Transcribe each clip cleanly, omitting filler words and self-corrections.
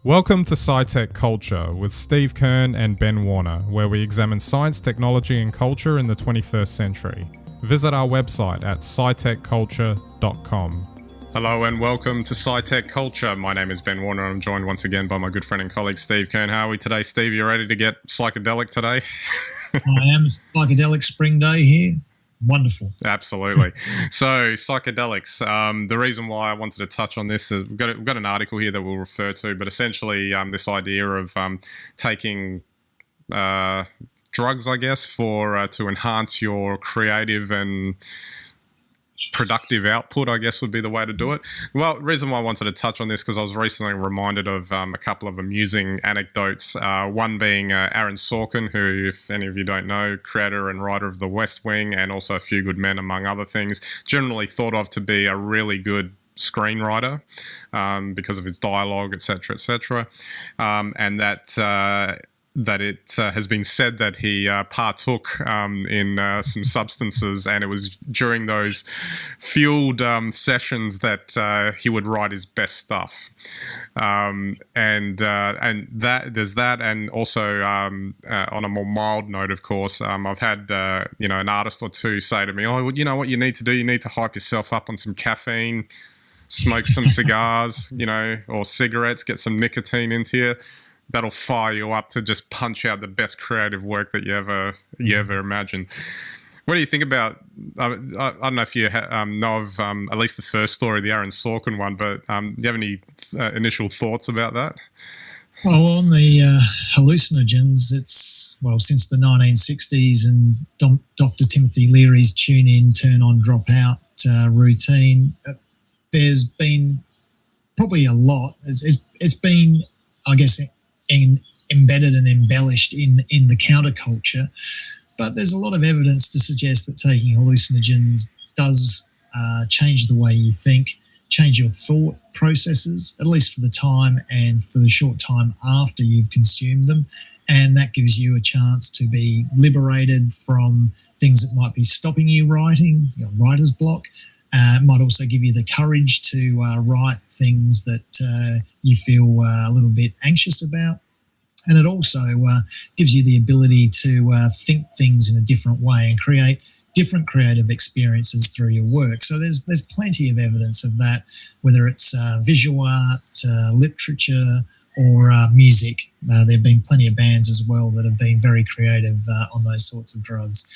Welcome to SciTech Culture with Steve Kern and Ben Warner, where we examine science, technology, and culture in the 21st century. Visit our website at scitechculture.com. Hello and welcome to SciTech Culture. My name is Ben Warner and I'm joined once again by my good friend and colleague Steve Kern. How are we today, Steve? You ready to get psychedelic today? I am. Psychedelic spring day here. Wonderful. Absolutely. So psychedelics, the reason why I wanted to touch on this is we've got an article here that we'll refer to, but essentially this idea of taking drugs, I guess, for to enhance your creative and productive output, I guess would be the way to do it. Well, the reason why I wanted to touch on this because I was recently reminded of a couple of amusing anecdotes. One being Aaron Sorkin, who, if any of you don't know, creator and writer of The West Wing and also A Few Good Men, among other things, generally thought of to be a really good screenwriter because of his dialogue, etc., etc., and that it has been said that he partook in some substances, and it was during those fueled sessions that he would write his best stuff. And that there's that, and also on a more mild note, of course, I've had an artist or two say to me, "Oh, well, you know what you need to do? You need to hype yourself up on some caffeine." Smoke some cigars, or cigarettes, get some nicotine into you. That'll fire you up to just punch out the best creative work that you ever imagined. What do you think about? I don't know if you know of at least the first story, the Aaron Sorkin one, but do you have any initial thoughts about that? Well, on the hallucinogens, it's since the 1960s and Dr. Timothy Leary's tune in, turn on, drop out routine. There's been probably a lot. It's been, I guess, embedded and embellished in the counterculture, but there's a lot of evidence to suggest that taking hallucinogens does change the way you think, change your thought processes, at least for the time and for the short time after you've consumed them, and that gives you a chance to be liberated from things that might be stopping you writing, writer's block. It might also give you the courage to write things that you feel a little bit anxious about. And it also gives you the ability to think things in a different way and create different creative experiences through your work. So there's plenty of evidence of that, whether it's visual art, literature, or music. There have been plenty of bands as well that have been very creative on those sorts of drugs.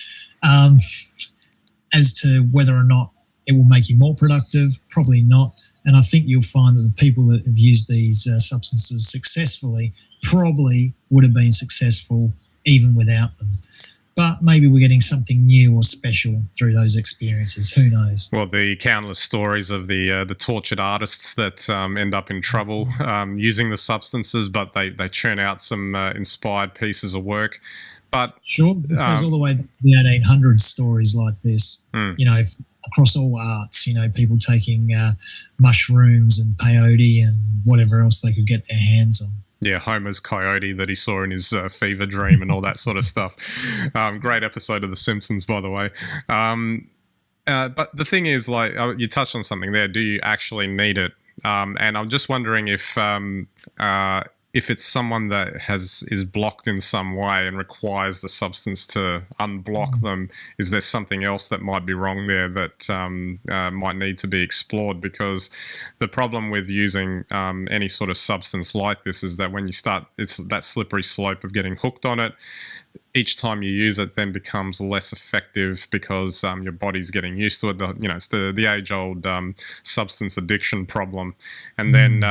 As to whether or not it will make you more productive, probably not. And I think you'll find that the people that have used these substances successfully probably would have been successful even without them. But maybe we're getting something new or special through those experiences. Who knows? Well, the countless stories of the tortured artists that end up in trouble using the substances, but they churn out some inspired pieces of work. But sure, it goes all the way back to the 1800s, stories like this. Across all arts, people taking mushrooms and peyote and whatever else they could get their hands on. Yeah, Homer's coyote that he saw in his fever dream and all that sort of stuff. Great episode of The Simpsons, by the way. But the thing is, you touched on something there. Do you actually need it? And I'm just wondering if it's someone that is blocked in some way and requires the substance to unblock them, is there something else that might be wrong there that might need to be explored? Because the problem with using any sort of substance like this is that when you start, it's that slippery slope of getting hooked on it. Each time you use it then becomes less effective because your body's getting used to it. It's the age-old substance addiction problem. And then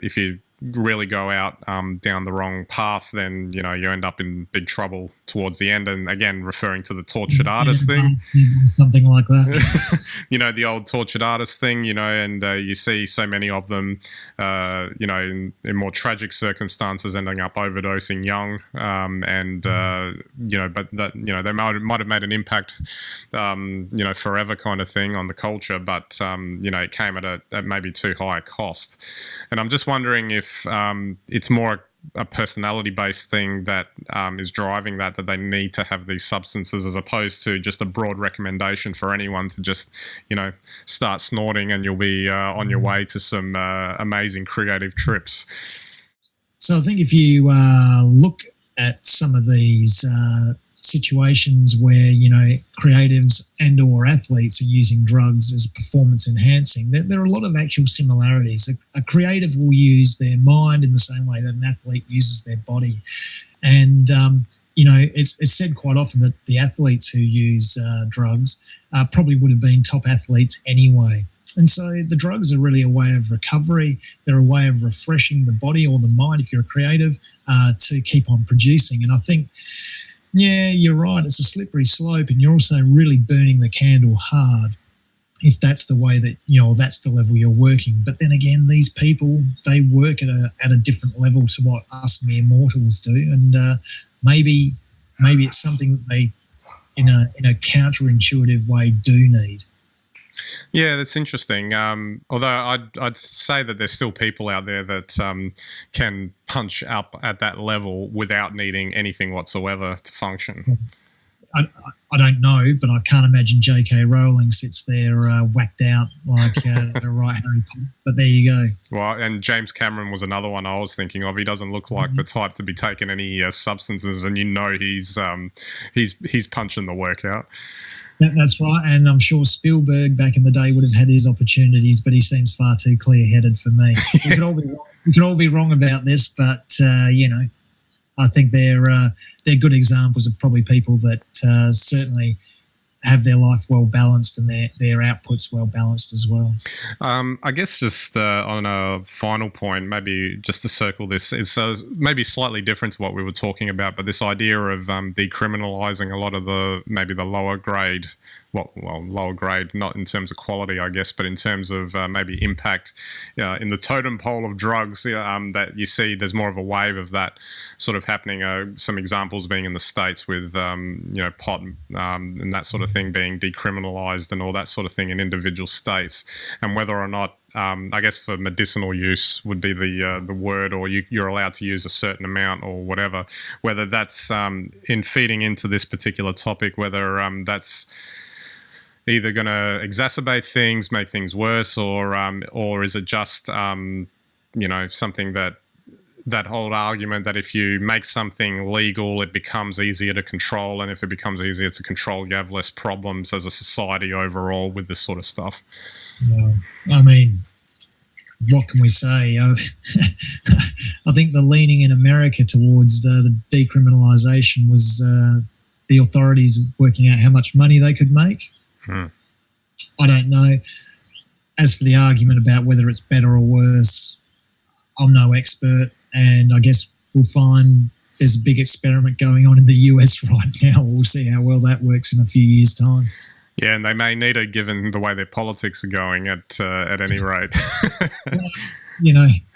if you really go out down the wrong path, then you end up in big trouble towards the end. And again, referring to the tortured artist thing, something like that. The old tortured artist thing, and you see so many of them, in more tragic circumstances, ending up overdosing young, but that they might have made an impact, forever kind of thing on the culture, but it came at maybe too high a cost. And I'm just wondering if it's more a personality-based thing that is driving that they need to have these substances, as opposed to just a broad recommendation for anyone to just, start snorting and you'll be on your way to some amazing creative trips. So I think if you look at some of these situations where creatives and or athletes are using drugs as performance enhancing, there are a lot of actual similarities. A creative will use their mind in the same way that an athlete uses their body, and it's said quite often that the athletes who use drugs probably would have been top athletes anyway. And so the drugs are really a way of recovery. They're a way of refreshing the body or the mind, if you're a creative, to keep on producing. And I think, yeah, you're right, it's a slippery slope, and you're also really burning the candle hard if that's the way that, that's the level you're working. But then again, these people, they work at a different level to what us mere mortals do. And maybe it's something that they, in a counterintuitive way, do need. Yeah, that's interesting. Although I'd say that there's still people out there that can punch up at that level without needing anything whatsoever to function. I don't know, but I can't imagine J.K. Rowling sits there whacked out like a right Harry Potter. But there you go. Well, and James Cameron was another one I was thinking of. He doesn't look like the type to be taking any substances, and he's punching the workout. That's right, and I'm sure Spielberg back in the day would have had his opportunities, but he seems far too clear-headed for me. We could all be wrong about this, but I think they're good examples of probably people that certainly have their life well balanced and their outputs well balanced as well. I guess just on a final point, maybe just to circle this, it's maybe slightly different to what we were talking about, but this idea of decriminalising a lot of the lower grade, lower grade, not in terms of quality, I guess, but in terms of maybe impact in the totem pole of drugs, that you see there's more of a wave of that sort of happening. Some examples being in the States with, pot and that sort of thing being decriminalised and all that sort of thing in individual states, and whether or not, I guess for medicinal use would be the word, or you're allowed to use a certain amount or whatever, whether that's in feeding into this particular topic, whether that's either going to exacerbate things, make things worse, or is it just something that whole argument that if you make something legal, it becomes easier to control, and if it becomes easier to control, you have less problems as a society overall with this sort of stuff. Well, I mean, what can we say? I think the leaning in America towards the decriminalisation was the authorities working out how much money they could make. I don't know. As for the argument about whether it's better or worse, I'm no expert, and I guess we'll find there's a big experiment going on in the US right now. We'll see how well that works in a few years' time. Yeah, and they may need it given the way their politics are going at any rate.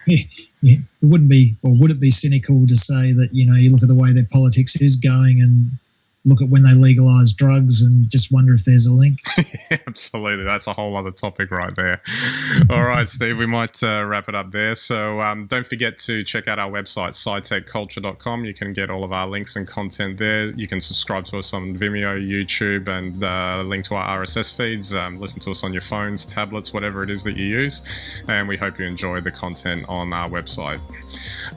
It wouldn't be, or would it be cynical to say that, you look at the way their politics is going and look at when they legalise drugs and just wonder if there's a link? Absolutely. That's a whole other topic right there. All right, Steve, we might wrap it up there. So don't forget to check out our website, scitechculture.com. You can get all of our links and content there. You can subscribe to us on Vimeo, YouTube, and link to our RSS feeds. Listen to us on your phones, tablets, whatever it is that you use. And we hope you enjoy the content on our website.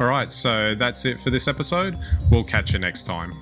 All right, so that's it for this episode. We'll catch you next time.